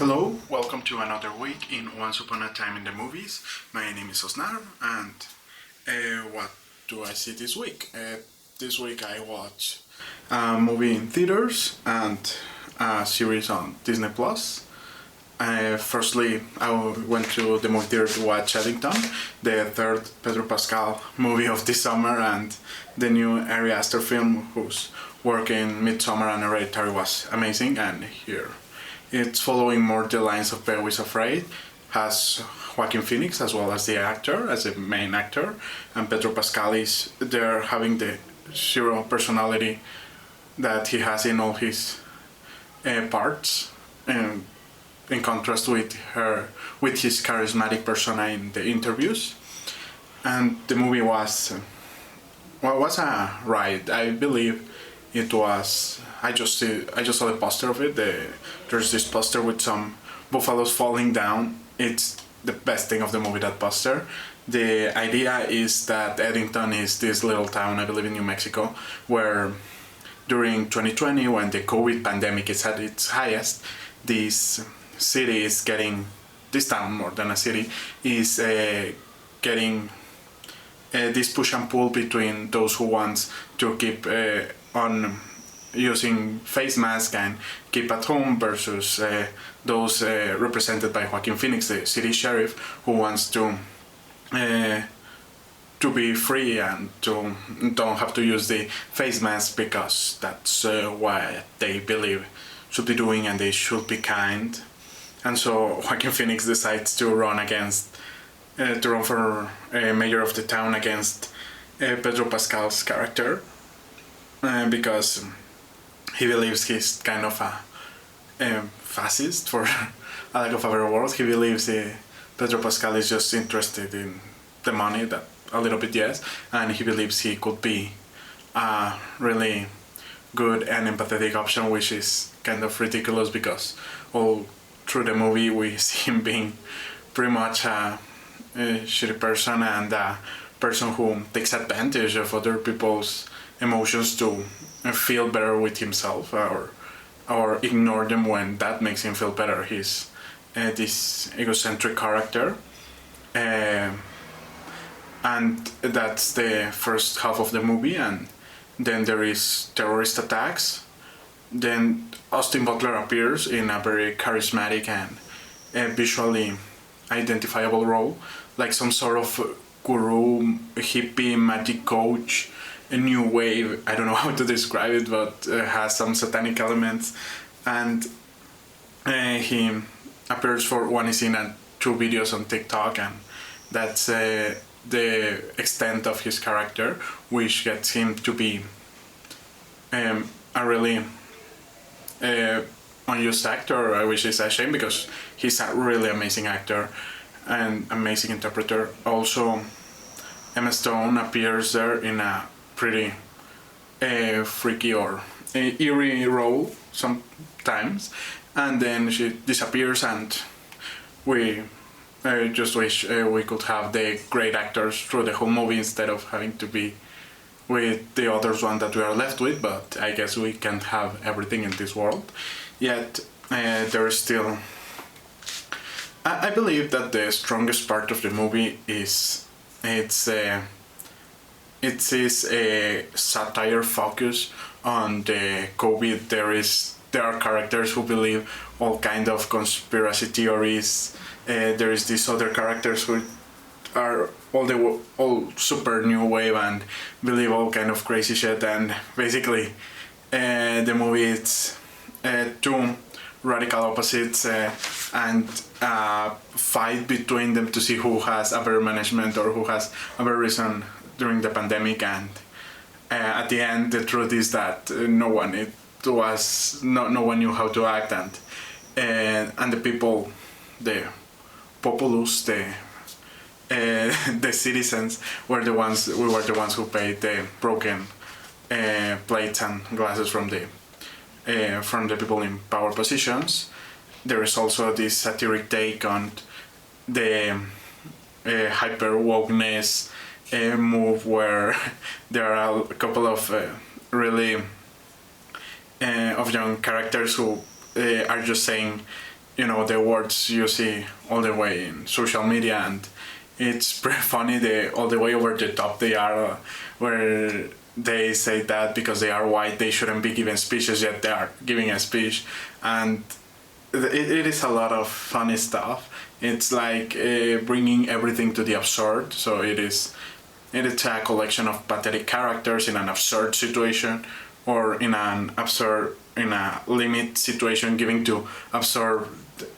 Hello, welcome to another week in Once Upon a Time in the Movies. My name is Osnar, and what do I see this week? This week I watched a movie in theaters and a series on Disney Plus. Firstly, I went to the movie theater to watch Eddington, the third Pedro Pascal movie of this summer, and the new Ari Aster film, whose work in Midsommar and Hereditary was amazing, and here it's following more the lines of Bear is Afraid, has Joaquin Phoenix as well as the actor, as the main actor, and Pedro Pascal is there having the zero personality that he has in all his parts, in contrast with his charismatic persona in the interviews. And the movie was a ride. I believe it was. I just saw the poster of it. There's this poster with some buffaloes falling down. It's the best thing of the movie, that poster. The idea is that Eddington is this little town, I believe in New Mexico, where during 2020, when the COVID pandemic is at its highest, this town, more than a city, is getting this push and pull between those who want to keep on using face mask and keep at home versus those represented by Joaquin Phoenix, the city sheriff, who wants to be free and to don't have to use the face mask because that's what they believe should be doing and they should be kind. And so Joaquin Phoenix decides to run for mayor of the town against Pedro Pascal's character because he believes he's kind of a fascist, for a lack of a better word. He believes Pedro Pascal is just interested in the money, that a little bit, yes, and he believes he could be a really good and empathetic option, which is kind of ridiculous because all through the movie we see him being pretty much a shitty person and a person who takes advantage of other people's emotions to feel better with himself or ignore them when that makes him feel better. He's this egocentric character, and that's the first half of the movie. And then there is terrorist attacks. Then Austin Butler appears in a very charismatic and visually identifiable role, like some sort of guru, hippie, magic coach, a new wave. I don't know how to describe it, but has some satanic elements. And he appears for one is in 2 videos on TikTok, and that's the extent of his character, which gets him to be a really unused actor, which is a shame because he's a really amazing actor and amazing interpreter. Also, Emma Stone appears there in a pretty freaky or eerie role sometimes, and then she disappears, and we just wish we could have the great actors through the whole movie instead of having to be with the others one that we are left with, but I guess we can't have everything in this world. Yet there is still... I believe that the strongest part of the movie is it is a satire focus on the COVID. There are characters who believe all kind of conspiracy theories. There is these other characters who are all super new wave and believe all kind of crazy shit. And basically, the movie it's 2 radical opposites and fight between them to see who has a better management or who has a better reason during the pandemic. And at the end, the truth is that no one knew how to act, and the people, the populace, the citizens we were the ones who paid the broken plates and glasses from the people in power positions. There is also this satiric take on the hyper wokeness move, where there are a couple of really of young characters who are just saying the words you see all the way in social media, and it's pretty funny all the way over the top they are, where they say that because they are white they shouldn't be giving speeches, yet they are giving a speech, and it is a lot of funny stuff. It's like bringing everything to the absurd. So it's a collection of pathetic characters in an absurd situation, or in a limit situation, giving to absurd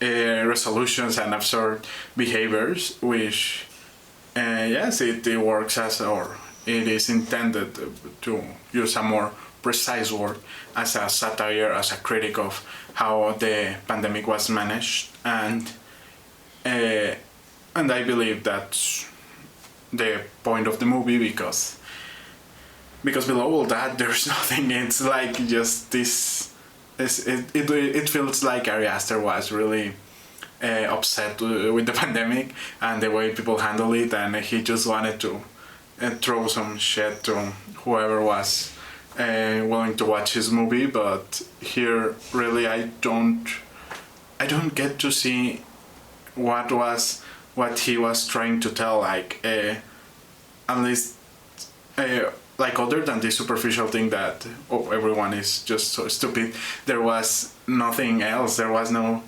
resolutions and absurd behaviors, which yes, it works or it is intended, to use a more precise word, as a satire, as a critic of how the pandemic was managed, and I believe that's the point of the movie, because below all that there's nothing. It's like just this. It feels like Ari Aster was really upset with the pandemic and the way people handle it, and he just wanted to throw some shit to whoever was willing to watch his movie. But here, really, I don't get to see what he was trying to tell. Like at least like, other than this superficial thing that everyone is just so stupid, there was nothing else. There was no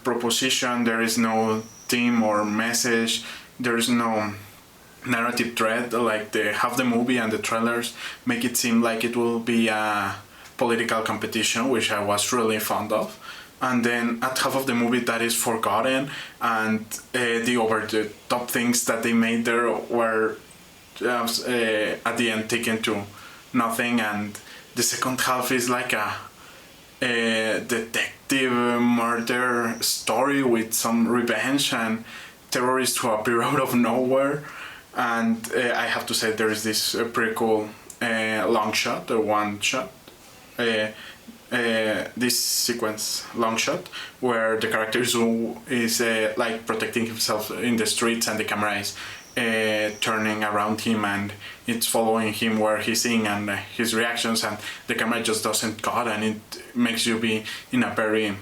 proposition, there is no theme or message, there is no narrative thread. Like, half the movie and the trailers make it seem like it will be a political competition, which I was really fond of, and then at half of the movie that is forgotten, and the over the top things that they made there were at the end taken to nothing, and the second half is like a detective murder story with some revenge and terrorists who appear out of nowhere. And I have to say, there is this pretty cool long shot, one shot, this sequence long shot, where the character is like protecting himself in the streets, and the camera is turning around him, and it's following him where he's in, and his reactions, and the camera just doesn't cut, and it makes you be in a very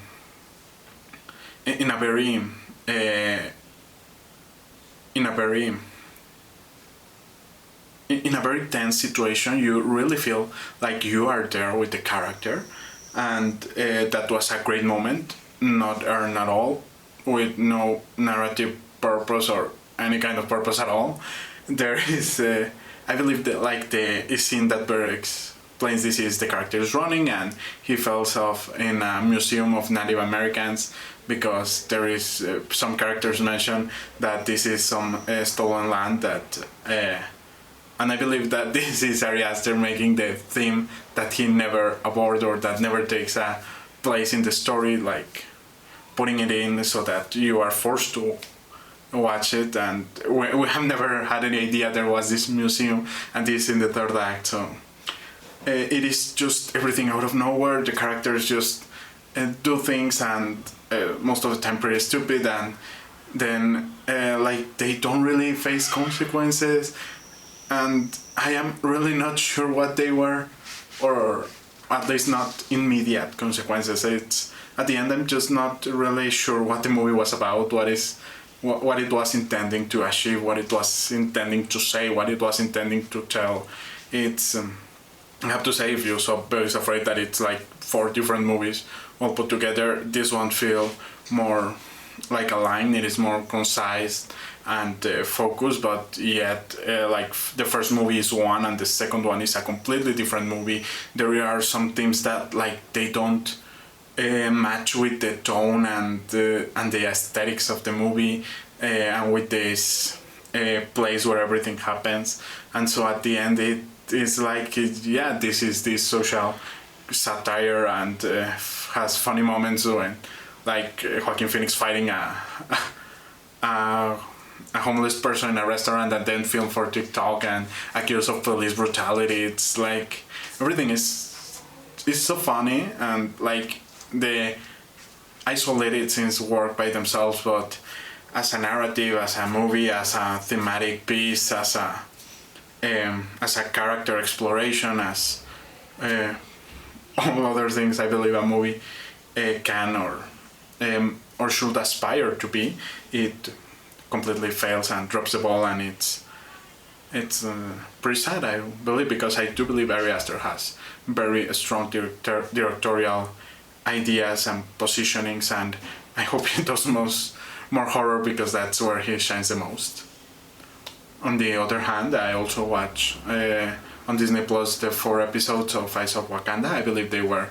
tense situation. You really feel like you are there with the character, and that was a great moment, not earned at all, with no narrative purpose or any kind of purpose at all. There is, I believe that, like, the scene that better explains this is the character is running and he falls off in a museum of Native Americans, because there is some characters mention that this is some stolen land, that and I believe that this is Ari Aster making the theme that he never aborted, or that never takes a place in the story, like putting it in so that you are forced to watch it. And we have never had any idea there was this museum, and this in the third act. So it is just everything out of nowhere. The characters just do things, and most of the time pretty stupid, and then like, they don't really face consequences, and I am really not sure what they were, or at least not immediate consequences. It's at the end, I'm just not really sure what the movie was about, what it was intending to achieve, what it was intending to say, what it was intending to tell. It's I have to say, if you're so very afraid that it's like 4 different movies all put together, this one feel more like a line. It is more concise and focused, but yet like, the first movie is one and the second one is a completely different movie. There are some themes that, like, they don't match with the tone and the aesthetics of the movie, and with this place where everything happens. And so at the end, it is like, this is this social satire, and has funny moments when, like, Joaquin Phoenix fighting a homeless person in a restaurant, and then filmed for TikTok and accused of police brutality. It's like, everything is so funny, and like, the isolated scenes work by themselves, but as a narrative, as a movie, as a thematic piece, as a character exploration, as all other things I believe a movie can or or should aspire to be, it completely fails and drops the ball, and it's pretty sad, I believe, because I do believe Ari Aster has very strong directorial ideas and positionings, and I hope he does more horror, because that's where he shines the most. On the other hand, I also watch on Disney Plus the 4 episodes of Eyes of Wakanda. I believe they were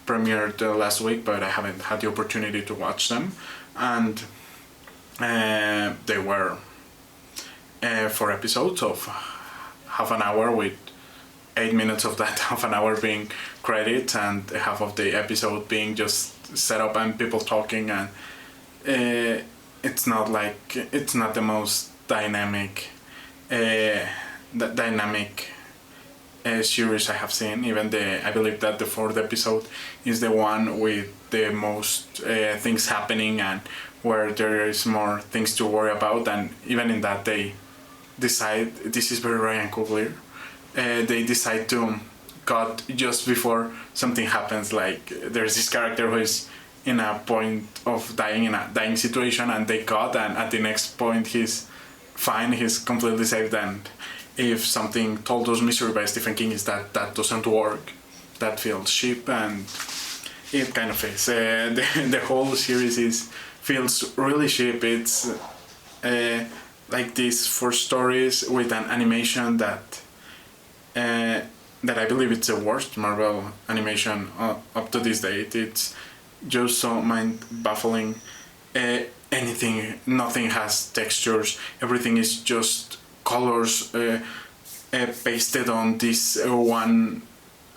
premiered last week, but I haven't had the opportunity to watch them. And they were 4 episodes of half an hour, with 8 minutes of that half an hour being credits, and half of the episode being just set up and people talking. And it's not the most dynamic series I have seen. Even I believe that the 4th episode is the one with the most things happening, and where there is more things to worry about. And even in that, they decide, this is very Ryan Coogler, they decide to cut just before something happens. Like, there's this character who is in a point of dying, in a dying situation, and they cut, and at the next point he's fine, he's completely saved. And if something told us Misery by Stephen King is that doesn't work, that feels cheap, and it kind of is. The whole series feels really cheap. It's like these 4 stories with an animation that I believe it's the worst Marvel animation up to this date. It's just so mind-baffling. Nothing has textures. Everything is just colors pasted on this one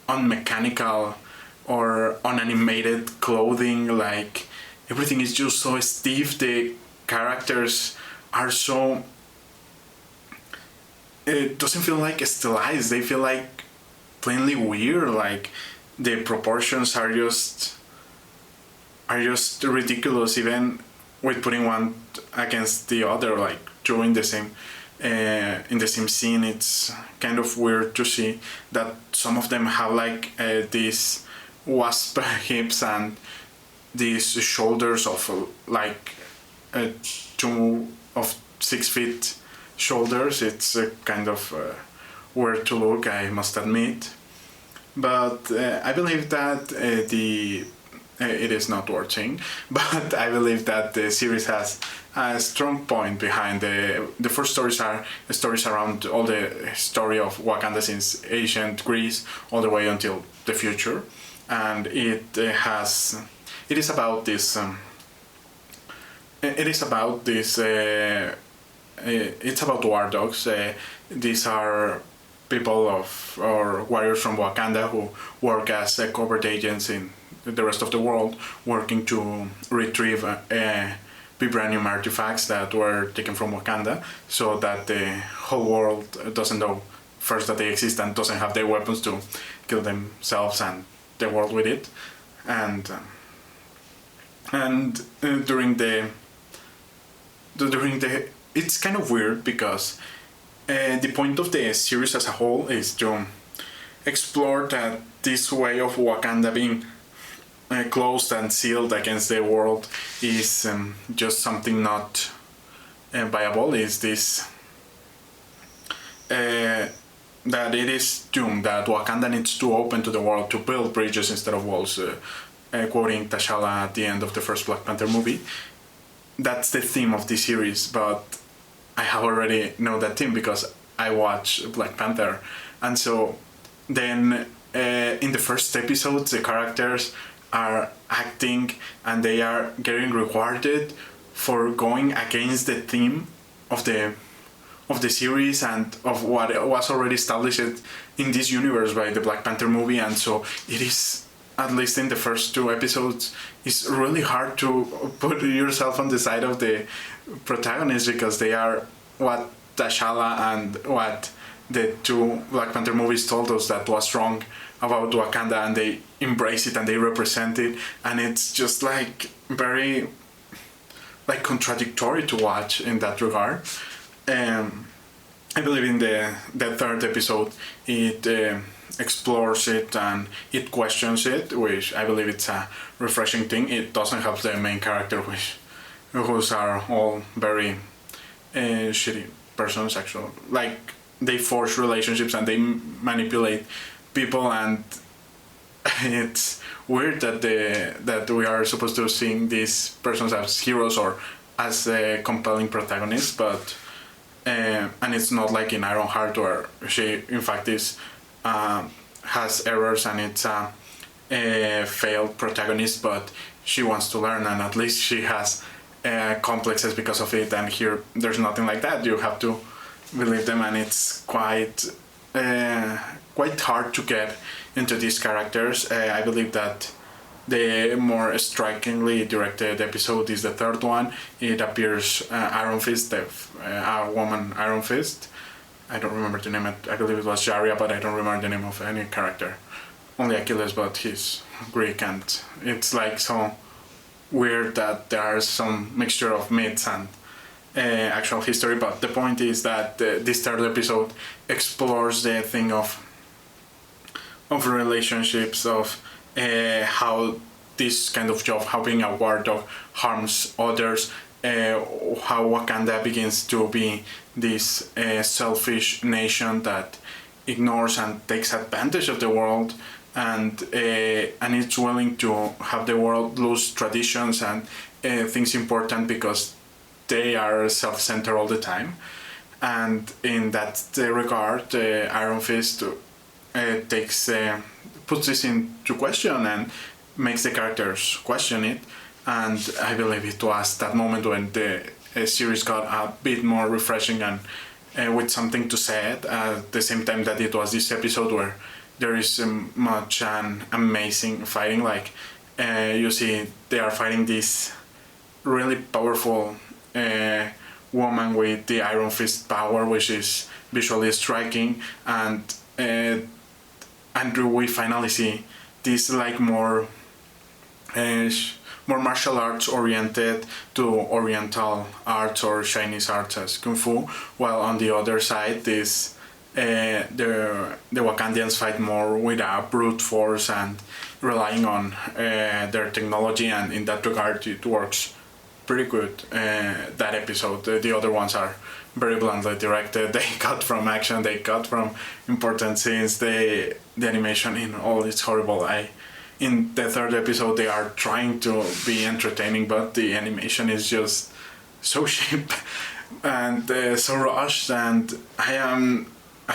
unmechanical or unanimated clothing. Like, everything is just so stiff. The characters are so... It doesn't feel like stylized. They feel like plainly weird. Like, the proportions are just ridiculous, even with putting one against the other, like doing the same in the same scene. It's kind of weird to see that some of them have like these wasp hips and these shoulders of like 6 feet shoulders. It's kind of weird to look, I must admit. But I believe that it is not worth saying, but I believe that the series has a strong point behind the first stories are stories around all the story of Wakanda since ancient Greece all the way until the future, and it's about this it's about war dogs. These are people or warriors from Wakanda who work as covert agents in the rest of the world, working to retrieve vibranium artifacts that were taken from Wakanda, so that the whole world doesn't know first that they exist and doesn't have the weapons to kill themselves and the world with it. And during the it's kind of weird, because the point of the series as a whole is to explore that this way of Wakanda being closed and sealed against the world is just something not viable. Is this that it is doomed, that Wakanda needs to open to the world, to build bridges instead of walls, quoting T'Challa at the end of the first Black Panther movie. That's the theme of the series, but I have already know that theme because I watched Black Panther. And so then in the first episodes, the characters are acting and they are getting rewarded for going against the theme of the series and of what was already established in this universe by the Black Panther movie. And so it is, at least in the first 2 episodes, it's really hard to put yourself on the side of the protagonists, because they are what T'Challa and what the 2 Black Panther movies told us that was wrong about Wakanda, and they embrace it and they represent it, and it's just like very like contradictory to watch in that regard. I believe in the 3rd episode it explores it and it questions it, which I believe it's a refreshing thing. It doesn't help the main character, who's are all very shitty persons. Actually, like they force relationships and they manipulate people, and it's weird that we are supposed to see these persons as heroes or as compelling protagonists, but and it's not like in Ironheart where she in fact is has errors and it's a failed protagonist, but she wants to learn and at least she has complexes because of it. And here there's nothing like that. You have to believe them, and it's quite hard to get into these characters. I believe that the more strikingly directed episode is the third one. It appears Iron Fist, a woman Iron Fist. I don't remember the name. I believe it was Jaria, but I don't remember the name of any character. Only Achilles, but he's Greek, and it's like so weird that there is some mixture of myths and actual history. But the point is that this third episode explores the thing of relationships, of how this kind of job, how being a war dog harms others, how Wakanda begins to be this selfish nation that ignores and takes advantage of the world, and it's willing to have the world lose traditions and things important because they are self-centered all the time. And in that regard, Iron Fist puts this into question and makes the characters question it. And I believe it was that moment when the series got a bit more refreshing and with something to say at the same time that it was this episode where there is much and amazing fighting. Like you see they are fighting this really powerful woman with the Iron Fist power, which is visually striking, and we finally see this like more martial arts oriented to oriental arts or Chinese arts as Kung Fu, while on the other side this the Wakandians fight more with a brute force and relying on their technology, and in that regard it works pretty good. That episode, the other ones are very bluntly directed. They cut from action, they cut from important scenes. The animation in all is horrible. In the third episode they are trying to be entertaining, but the animation is just so cheap and so rushed, and I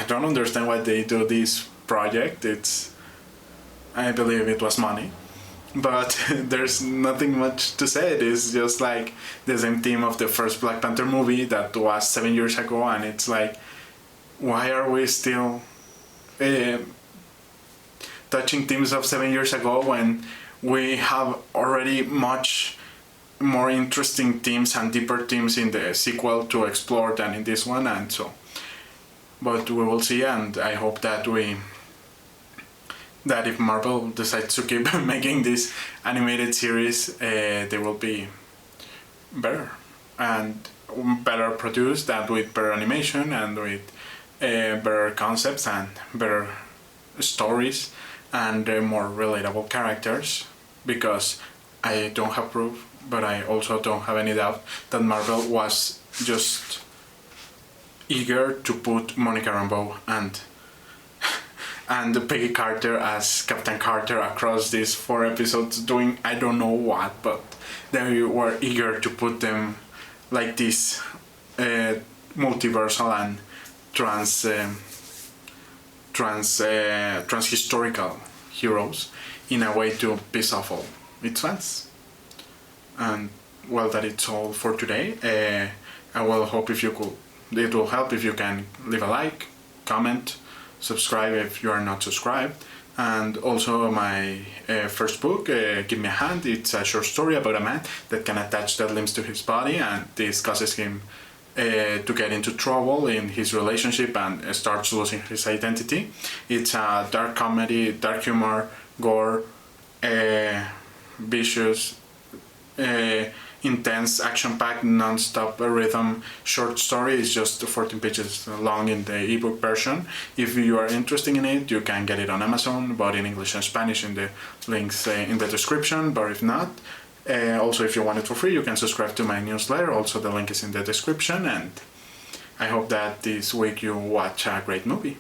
don't understand why they do this project. I believe it was money, but there's nothing much to say. It is just like the same theme of the first Black Panther movie that was 7 years ago, and it's like, why are we still touching themes of 7 years ago when we have already much more interesting themes and deeper themes in the sequel to explore than in this one? And so, but we will see, and I hope that if Marvel decides to keep making this animated series, they will be better and better produced, and with better animation and with better concepts and better stories and more relatable characters, because I don't have proof, but I also don't have any doubt that Marvel was just eager to put Monica Rambeau and Peggy Carter as Captain Carter across these 4 episodes, doing I don't know what, but they were eager to put them like this multiversal and trans-historical heroes in a way to piss off all its fans. And well, that it's all for today. I will hope it will help if you can leave a like, comment, subscribe if you are not subscribed, and also my first book, Give Me a Hand. It's a short story about a man that can attach dead limbs to his body, and this causes him to get into trouble in his relationship and starts losing his identity. It's a dark comedy, dark humor, gore, vicious, intense, action-packed, non-stop rhythm short story. It's just 14 pages long in the ebook version. If you are interested in it, you can get it on Amazon, both in English and Spanish, in the links in the description. But if not, also if you want it for free, you can subscribe to my newsletter. Also, the link is in the description. And I hope that this week you watch a great movie.